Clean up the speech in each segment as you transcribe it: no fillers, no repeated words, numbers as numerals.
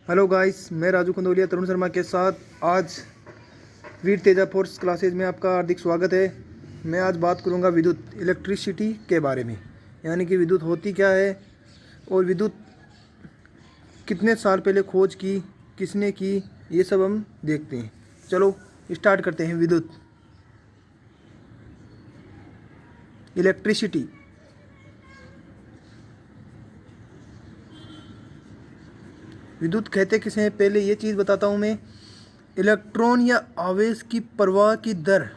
Hello guys, मैं राजू कंदोलिया तरुण शर्मा के साथ आज वीर तेजा फोर्स क्लासेज में आपका हार्दिक स्वागत है। मैं आज बात करूंगा विद्युत इलेक्ट्रिसिटी के बारे में, यानी कि विद्युत होती क्या है और विद्युत कितने साल पहले खोज की, किसने की, ये सब हम देखते हैं। चलो स्टार्ट करते हैं। विद्युत इलेक्ट्रिसिटी विद्युत कहते किसे हैं, पहले ये चीज़ बताता हूँ मैं। इलेक्ट्रॉन या आवेश की प्रवाह की दर,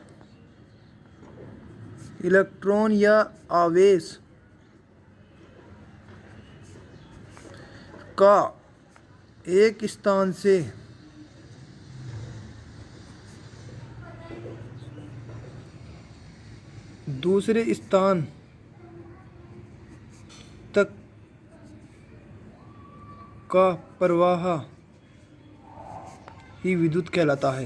इलेक्ट्रॉन या आवेश का एक स्थान से दूसरे स्थान तक का प्रवाह ही विद्युत कहलाता है।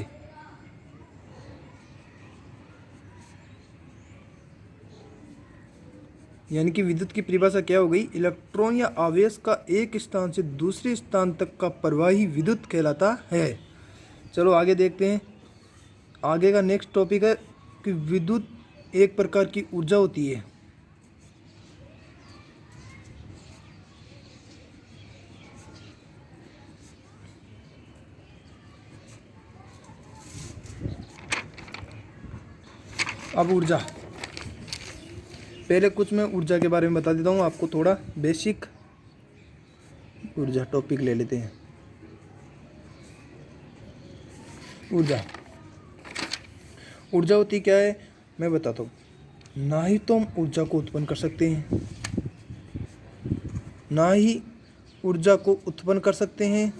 यानी कि विद्युत की परिभाषा क्या हो गई? इलेक्ट्रॉन या आवेश का एक स्थान से दूसरे स्थान तक का प्रवाह ही विद्युत कहलाता है। चलो आगे देखते हैं। आगे का नेक्स्ट टॉपिक है कि विद्युत एक प्रकार की ऊर्जा होती है। अब ऊर्जा, पहले कुछ मैं ऊर्जा के बारे में बता देता हूँ आपको, थोड़ा बेसिक ऊर्जा टॉपिक ले लेते हैं। ऊर्जा ऊर्जा होती क्या है मैं बताता हूँ। ना ही तो हम ऊर्जा को उत्पन्न कर सकते हैं, ना ही ऊर्जा को उत्पन्न कर सकते हैं,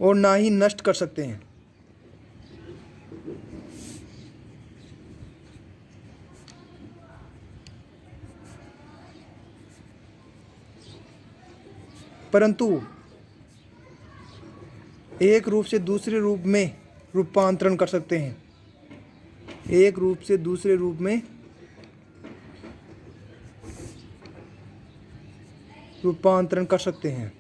और ना ही नष्ट कर सकते हैं। परंतु एक रूप से दूसरे रूप में रूपांतरण कर सकते हैं। एक रूप से दूसरे रूप में रूपांतरण कर सकते हैं।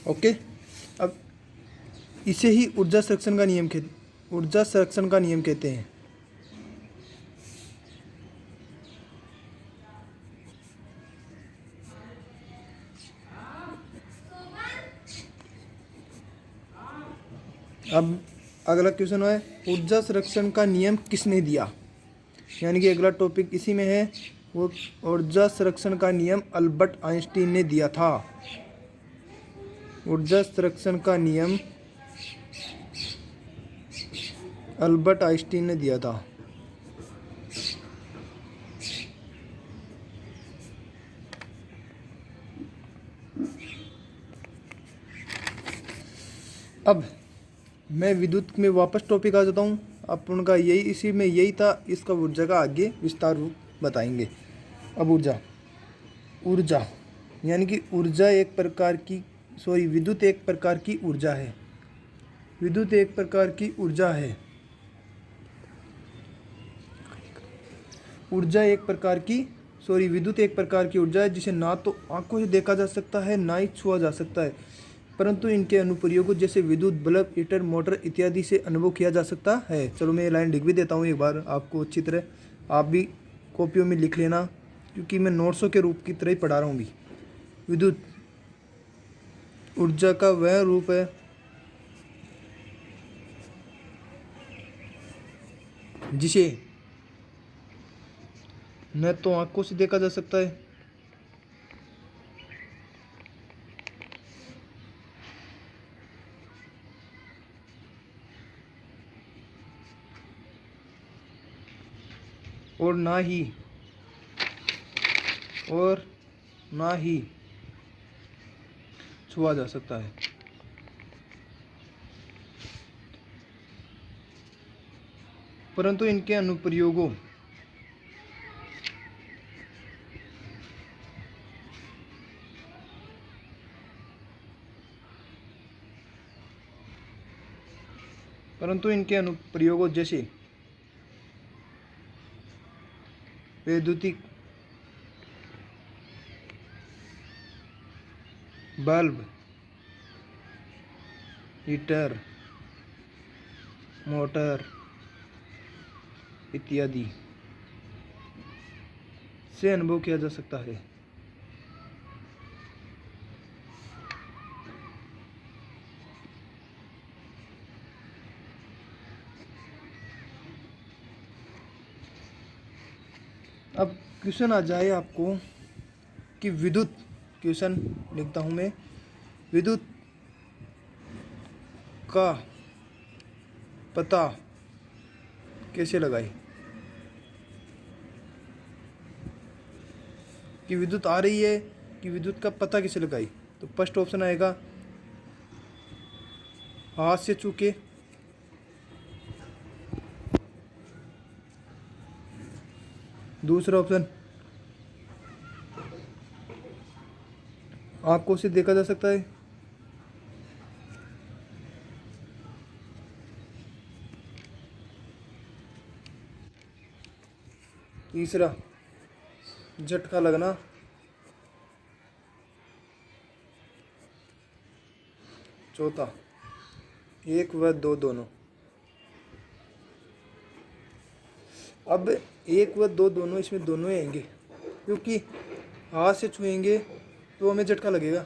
ओके, अब इसे ही ऊर्जा संरक्षण का नियम कहते हैं। अब अगला क्वेश्चन है, ऊर्जा संरक्षण का नियम किसने दिया? यानी कि अगला टॉपिक इसी में है। वो ऊर्जा संरक्षण का नियम अल्बर्ट आइंस्टीन ने दिया था। ऊर्जा संरक्षण का नियम अल्बर्ट आइंस्टीन ने दिया था। अब मैं विद्युत में वापस टॉपिक आ जाता हूँ। अपन का यही इसी में यही था, इसका ऊर्जा का आगे विस्तार रूप बताएंगे। अब ऊर्जा यानी कि विद्युत एक प्रकार की ऊर्जा है। विद्युत एक प्रकार की ऊर्जा है। विद्युत एक प्रकार की ऊर्जा है जिसे ना तो आंखों से देखा जा सकता है, ना ही छुआ जा सकता है, परंतु इनके अनुप्रयोगों जैसे विद्युत बल्ब, हीटर, मोटर इत्यादि से अनुभव किया जा सकता है। चलो मैं ये लाइन लिख भी देता हूँ एक बार आपको अच्छी तरह, आप भी कॉपियों में लिख लेना, क्योंकि मैं नोट्सों के रूप की तरह ही पढ़ा रहा हूँ भी। विद्युत ऊर्जा का वह रूप है जिसे न तो आंखों से देखा जा सकता है, और ना ही छुआ जा सकता है। परंतु इनके अनुप्रयोगों परंतु इनके अनुप्रयोगों जैसे वैद्युतिक बल्ब, हीटर, मोटर इत्यादि से अनुभव किया जा सकता है। अब क्वेश्चन आ जाए आपको कि विद्युत, क्वेश्चन लिखता हूँ मैं, विद्युत का पता कैसे लगाएं, कि विद्युत आ रही है कि विद्युत का पता कैसे लगाएं। तो फर्स्ट ऑप्शन आएगा हाथ से छू के, दूसरा ऑप्शन आंखों से देखा जा सकता है, तीसरा झटका लगना, चौथा एक व दो दोनों। अब एक व दो दोनों, इसमें दोनों ही आएंगे क्योंकि हाथ से छुएंगे तो हमें झटका लगेगा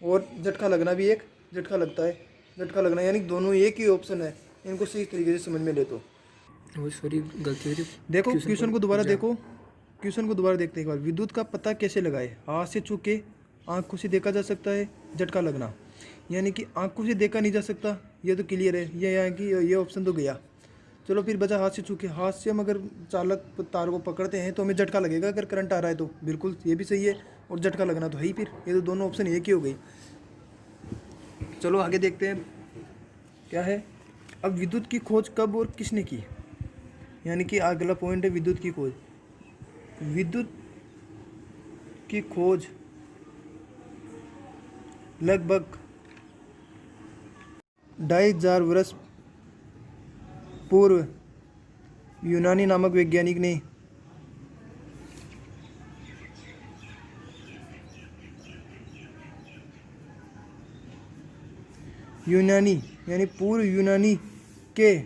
और झटका लगना भी एक झटका लगता है, झटका लगना यानी दोनों एक ही ऑप्शन है। इनको सही तरीके से समझ में ले तो वो सॉरी गलती हो रही। देखो क्वेश्चन को दोबारा देखो, क्वेश्चन को दोबारा देखते एक बार। विद्युत का पता कैसे लगाए, हाथ से छू के, आंखों से देखा जा सकता है, झटका लगना यानी कि आंखों से देखा नहीं जा सकता, ये तो क्लियर है, ये यहाँ की ये ऑप्शन तो गया। चलो फिर बचा हाथ से छू के। हाथ से हम अगर चालक तार को पकड़ते हैं तो हमें झटका लगेगा अगर करंट आ रहा है तो, बिल्कुल ये भी सही है, और झटका लगना तो है ही। फिर ये तो दोनों ऑप्शन एक ही हो गई। चलो आगे देखते हैं क्या है। अब विद्युत की खोज कब और किसने की, यानी कि अगला पॉइंट है विद्युत की खोज। विद्युत की खोज लगभग 2500 वर्ष पूर्व यूनानी नामक वैज्ञानिक ने यूनानी यानी पूर्व यूनानी के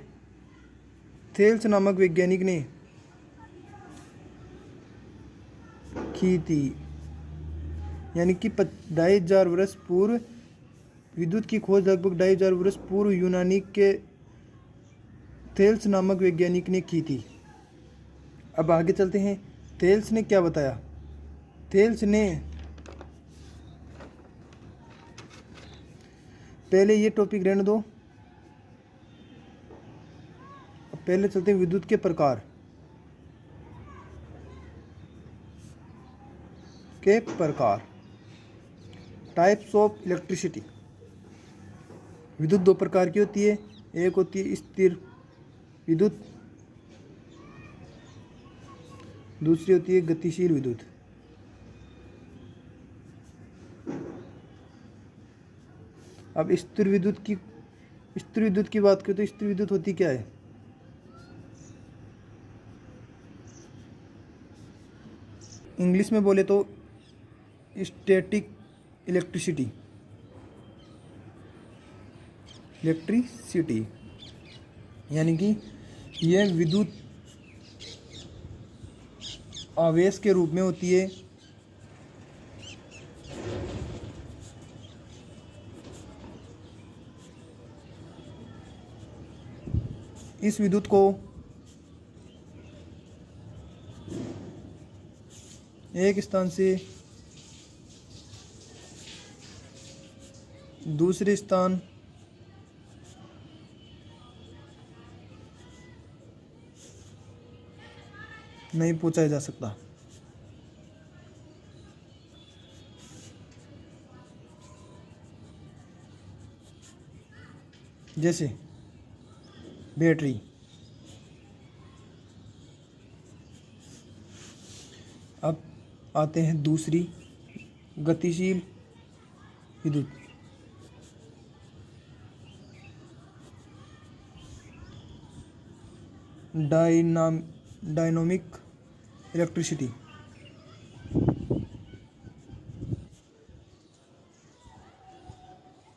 थेल्स नामक वैज्ञानिक ने की थी, यानी कि 2500 वर्ष पूर्व विद्युत की खोज लगभग 2500 वर्ष पूर्व यूनानी के थेल्स नामक वैज्ञानिक ने की थी। अब आगे चलते हैं, थेल्स ने क्या बताया। थेल्स ने पहले ये टॉपिक रहने दो, पहले चलते हैं विद्युत के प्रकार टाइप्स ऑफ इलेक्ट्रिसिटी। विद्युत दो प्रकार की होती है, एक होती है स्थिर विद्युत, दूसरी होती है गतिशील विद्युत। अब स्थिर विद्युत की बात करें तो स्थिर विद्युत होती क्या है। इंग्लिश में बोले तो स्टैटिक इलेक्ट्रिसिटी, यानी कि यह विद्युत आवेश के रूप में होती है। इस विद्युत को एक स्थान से दूसरे स्थान नहीं पहुंचाया जा सकता। जैसे बैटरी। अब आते हैं दूसरी गतिशील विद्युत। डायनोमिक इलेक्ट्रिसिटी।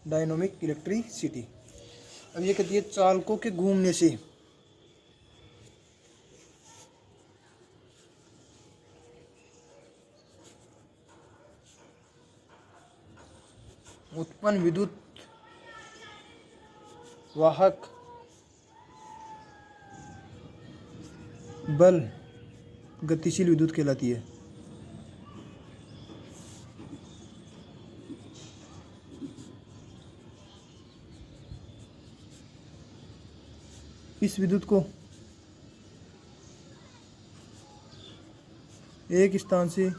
डायनोमिक इलेक्ट्रिसिटी। अब ये कहती है चालकों के घूमने से उत्पन्न विद्युत वाहक बल गतिशील विद्युत कहलाती है। इस विद्युत को एक स्थान से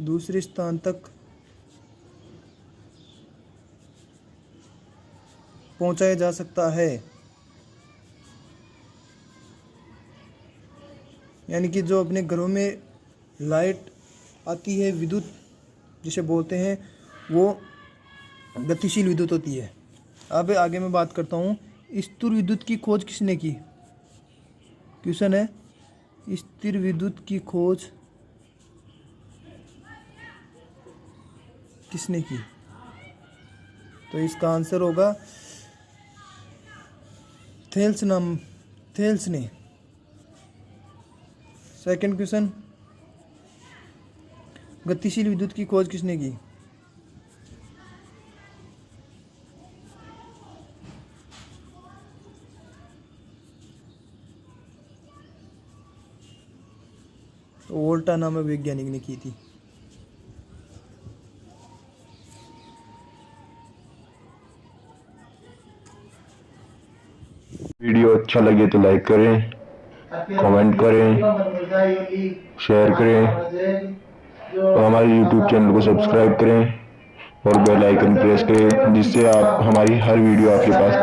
दूसरे स्थान तक पहुंचाया जा सकता है। यानी कि जो अपने घरों में लाइट आती है, विद्युत जिसे बोलते हैं, वो गतिशील विद्युत होती है। अब आगे मैं बात करता हूँ, स्थिर विद्युत की खोज किसने की। क्वेश्चन है, स्थिर विद्युत की खोज किसने की? तो इसका आंसर होगा थेल्स ने। सेकंड क्वेश्चन, गतिशील विद्युत की खोज किसने की? तो वोल्टा नामक वैज्ञानिक ने की थी। वीडियो अच्छा लगे तो लाइक करें, कमेंट करें, शेयर करें और हमारे YouTube चैनल को सब्सक्राइब करें और बेल आइकन प्रेस करें, जिससे आप हमारी हर वीडियो आपके पास